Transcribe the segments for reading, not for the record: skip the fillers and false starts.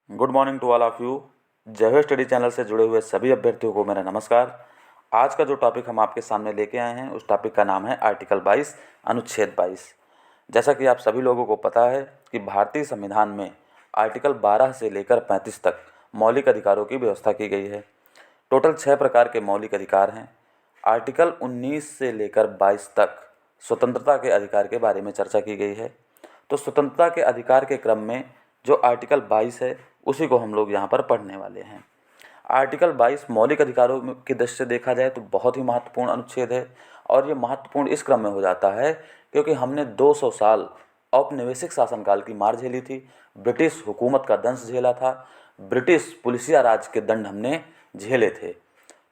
Good morning to all of you. जय हो study channel से जुड़े हुए सभी अभ्यर्थियों को मेरा नमस्कार। आज का जो टॉपिक हम आपके सामने लेके आए हैं उस टॉपिक का नाम है आर्टिकल 22 अनुच्छेद 22। जैसा कि आप सभी लोगों को पता है कि भारतीय संविधान में आर्टिकल 12 से लेकर 35 तक मौलिक अधिकारों की व्यवस्था की गई है। टोटल 6 प्रकार के मौलिक अधिकार हैं। आर्टिकल 19 से लेकर 22 तक स्वतंत्रता के अधिकार के बारे में चर्चा की गई है। तो स्वतंत्रता के अधिकार के क्रम में जो आर्टिकल 22 है उसी को हम लोग यहाँ पर पढ़ने वाले हैं। आर्टिकल 22 मौलिक अधिकारों की दृष्टि से देखा जाए तो बहुत ही महत्वपूर्ण अनुच्छेद है और ये महत्वपूर्ण इस क्रम में हो जाता है क्योंकि हमने 200 साल औपनिवेशिक शासनकाल की मार झेली थी, ब्रिटिश हुकूमत का दंश झेला था, ब्रिटिश पुलिसिया राज के दंड हमने झेले थे।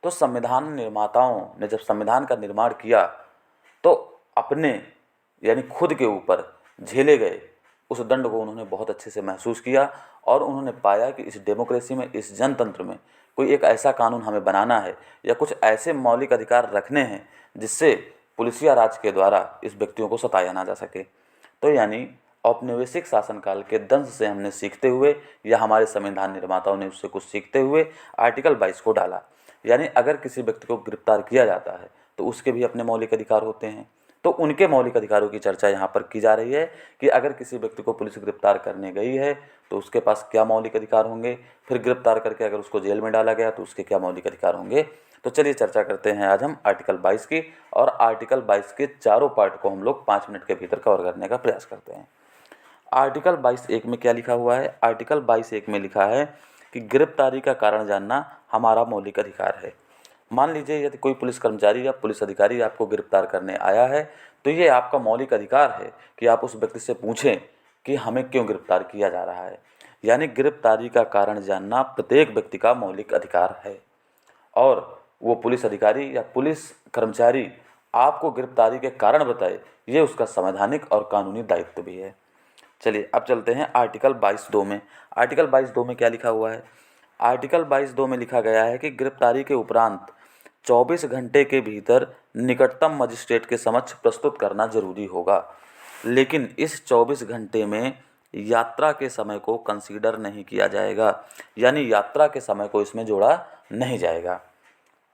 तो संविधान निर्माताओं ने जब संविधान का निर्माण किया तो अपने यानी खुद के ऊपर झेले गए उस दंड को उन्होंने बहुत अच्छे से महसूस किया और उन्होंने पाया कि इस डेमोक्रेसी में, इस जनतंत्र में कोई एक ऐसा कानून हमें बनाना है या कुछ ऐसे मौलिक अधिकार रखने हैं जिससे पुलिसिया राज के द्वारा इस व्यक्तियों को सताया ना जा सके। तो यानी औपनिवेशिक शासनकाल के दंश से हमने सीखते हुए या हमारे संविधान निर्माताओं ने उससे कुछ सीखते हुए आर्टिकल 22 को डाला। यानी अगर किसी व्यक्ति को गिरफ्तार किया जाता है तो उसके भी अपने मौलिक अधिकार होते हैं। तो उनके मौलिक अधिकारों की चर्चा यहाँ पर की जा रही है कि अगर किसी व्यक्ति को पुलिस गिरफ्तार करने गई है तो उसके पास क्या मौलिक अधिकार होंगे, फिर गिरफ्तार करके अगर उसको जेल में डाला गया तो उसके क्या मौलिक अधिकार होंगे। तो चलिए चर्चा करते हैं आज हम आर्टिकल 22 की और आर्टिकल 22 के चारों पार्ट को हम लोग 5 मिनट के भीतर कवर करने का प्रयास करते हैं। आर्टिकल 22(1) में क्या लिखा हुआ है? आर्टिकल 22(1) में लिखा है कि गिरफ्तारी का कारण जानना हमारा मौलिक अधिकार है। मान लीजिए यदि कोई पुलिस कर्मचारी या पुलिस अधिकारी आपको गिरफ्तार करने आया है तो ये आपका मौलिक अधिकार है कि आप उस व्यक्ति से पूछें कि हमें क्यों गिरफ्तार किया जा रहा है। यानी गिरफ्तारी का कारण जानना प्रत्येक व्यक्ति का मौलिक अधिकार है और वो पुलिस अधिकारी या पुलिस कर्मचारी आपको गिरफ्तारी के कारण बताए, ये उसका संवैधानिक और कानूनी दायित्व भी है। चलिए अब चलते हैं आर्टिकल 22(2) में। आर्टिकल 22(2) में क्या लिखा हुआ है? आर्टिकल 22(2) में लिखा गया है कि गिरफ्तारी के उपरांत 24 घंटे के भीतर निकटतम मजिस्ट्रेट के समक्ष प्रस्तुत करना जरूरी होगा, लेकिन इस 24 घंटे में यात्रा के समय को कंसीडर नहीं किया जाएगा। यानी यात्रा के समय को इसमें जोड़ा नहीं जाएगा।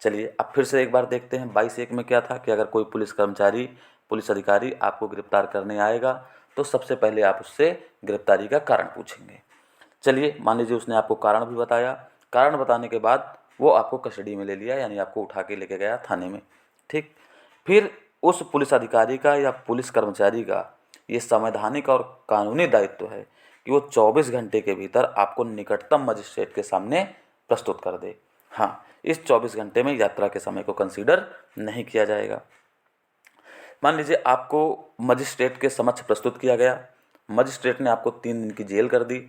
चलिए अब फिर से एक बार देखते हैं 22(1) में क्या था कि अगर कोई पुलिस कर्मचारी, पुलिस अधिकारी आपको गिरफ्तार करने आएगा तो सबसे पहले आप उससे गिरफ्तारी का कारण पूछेंगे। चलिए मान लीजिए उसने आपको कारण भी बताया, कारण बताने के बाद वो आपको कस्टडी में ले लिया, यानी आपको उठा के लेके गया थाने में। ठीक, फिर उस पुलिस अधिकारी का या पुलिस कर्मचारी का ये संवैधानिक और कानूनी दायित्व है कि वो 24 घंटे के भीतर आपको निकटतम मजिस्ट्रेट के सामने प्रस्तुत कर दे। हाँ, इस 24 घंटे में यात्रा के समय को कंसीडर नहीं किया जाएगा। मान लीजिए आपको मजिस्ट्रेट के समक्ष प्रस्तुत किया गया, मजिस्ट्रेट ने आपको 3 दिन की जेल कर दी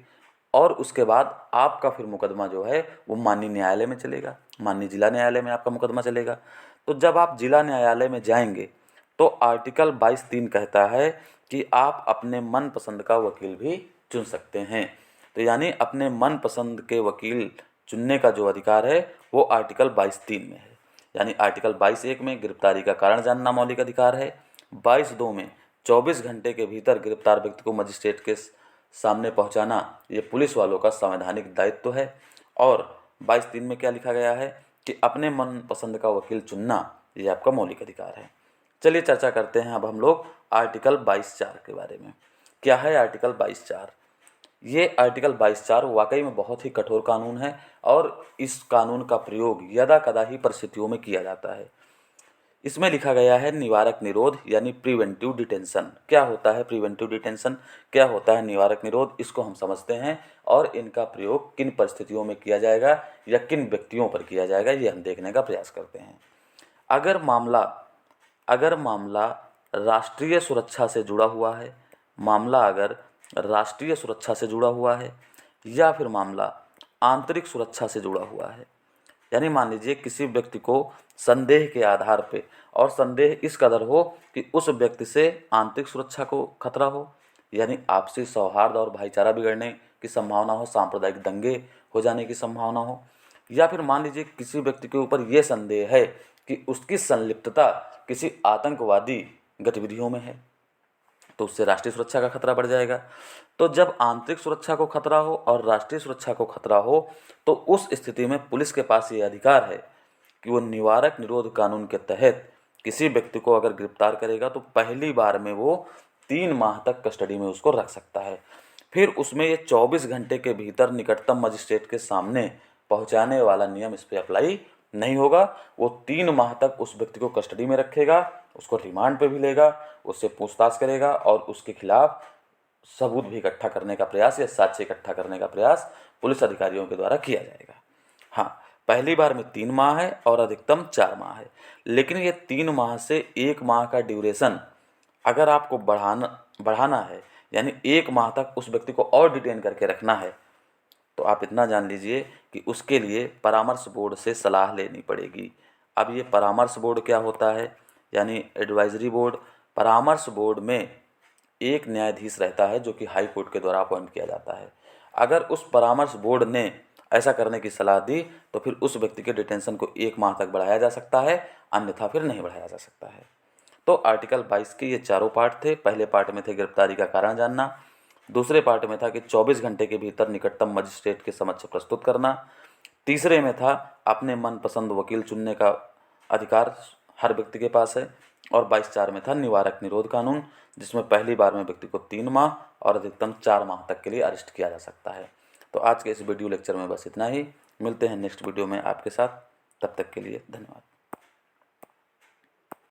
और उसके बाद आपका फिर मुकदमा जो है वो माननीय न्यायालय में चलेगा, माननीय जिला न्यायालय में आपका मुकदमा चलेगा। तो जब आप जिला न्यायालय में जाएंगे तो आर्टिकल 22(3) कहता है कि आप अपने मनपसंद का वकील भी चुन सकते हैं। तो यानी अपने मनपसंद के वकील चुनने का जो अधिकार है वो आर्टिकल 22(3) में है। यानी आर्टिकल 22(1) में गिरफ्तारी का कारण जानना मौलिक अधिकार है, 22(2) में 24 घंटे के भीतर गिरफ्तार व्यक्ति को मजिस्ट्रेट के सामने पहुंचाना ये पुलिस वालों का संवैधानिक दायित्व है और 22(3) में क्या लिखा गया है कि अपने मनपसंद का वकील चुनना ये आपका मौलिक अधिकार है। चलिए चर्चा करते हैं अब हम लोग आर्टिकल 22(4) के बारे में। क्या है आर्टिकल 22(4)? ये आर्टिकल 22(4) वाकई में बहुत ही कठोर कानून है और इस कानून का प्रयोग यदा कदा ही परिस्थितियों में किया जाता है। इसमें लिखा गया है निवारक निरोध यानी प्रिवेंटिव डिटेंशन। क्या होता है प्रिवेंटिव डिटेंशन, क्या होता है निवारक निरोध, इसको हम समझते हैं और इनका प्रयोग किन परिस्थितियों में किया जाएगा या किन व्यक्तियों पर किया जाएगा ये हम देखने का प्रयास करते हैं। अगर मामला राष्ट्रीय सुरक्षा से जुड़ा हुआ है, मामला अगर राष्ट्रीय सुरक्षा से जुड़ा हुआ है या फिर मामला आंतरिक सुरक्षा से जुड़ा हुआ है, यानी मान लीजिए किसी व्यक्ति को संदेह के आधार पे और संदेह इस कदर हो कि उस व्यक्ति से आंतरिक सुरक्षा को खतरा हो, यानी आपसी सौहार्द और भाईचारा बिगड़ने की संभावना हो, सांप्रदायिक दंगे हो जाने की संभावना हो, या फिर मान लीजिए किसी व्यक्ति के ऊपर ये संदेह है कि उसकी संलिप्तता किसी आतंकवादी गतिविधियों में है, तो उससे राष्ट्रीय सुरक्षा का खतरा बढ़ जाएगा। तो जब आंतरिक सुरक्षा को खतरा हो और राष्ट्रीय सुरक्षा को खतरा हो तो उस स्थिति में पुलिस के पास ये अधिकार है कि वो निवारक निरोध कानून के तहत किसी व्यक्ति को अगर गिरफ्तार करेगा तो पहली बार में वो 3 माह तक कस्टडी में उसको रख सकता है। फिर उसमें ये 24 घंटे के भीतर निकटतम मजिस्ट्रेट के सामने पहुंचाने वाला नियम इस पर अप्लाई नहीं होगा। वो 3 माह तक उस व्यक्ति को कस्टडी में रखेगा, उसको रिमांड पे भी लेगा, उससे पूछताछ करेगा और उसके खिलाफ सबूत भी इकट्ठा करने का प्रयास या साक्ष्य इकट्ठा करने का प्रयास पुलिस अधिकारियों के द्वारा किया जाएगा। हाँ, पहली बार में 3 माह है और अधिकतम 4 माह है। लेकिन ये 3 माह से 1 माह का ड्यूरेशन अगर आपको बढ़ाना है, यानी 1 माह तक उस व्यक्ति को और डिटेन करके रखना है, तो आप इतना जान लीजिए कि उसके लिए परामर्श बोर्ड से सलाह लेनी पड़ेगी। अब ये परामर्श बोर्ड क्या होता है, यानी एडवाइजरी बोर्ड। परामर्श बोर्ड में एक न्यायाधीश रहता है जो कि हाई कोर्ट के द्वारा अपॉइंट किया जाता है। अगर उस परामर्श बोर्ड ने ऐसा करने की सलाह दी तो फिर उस व्यक्ति के डिटेंशन को 1 माह तक बढ़ाया जा सकता है, अन्यथा फिर नहीं बढ़ाया जा सकता है। तो आर्टिकल 22 के ये चारों पार्ट थे। पहले पार्ट में थे गिरफ्तारी का कारण जानना, दूसरे पार्ट में था कि 24 घंटे के भीतर निकटतम मजिस्ट्रेट के समक्ष प्रस्तुत करना, तीसरे में था अपने मनपसंद वकील चुनने का अधिकार हर व्यक्ति के पास है, और 22(4) में था निवारक निरोध कानून, जिसमें पहली बार में व्यक्ति को 3 माह और अधिकतम 4 माह तक के लिए अरेस्ट किया जा सकता है। तो आज के इस वीडियो लेक्चर में बस इतना ही। मिलते हैं नेक्स्ट वीडियो में आपके साथ, तब तक के लिए धन्यवाद।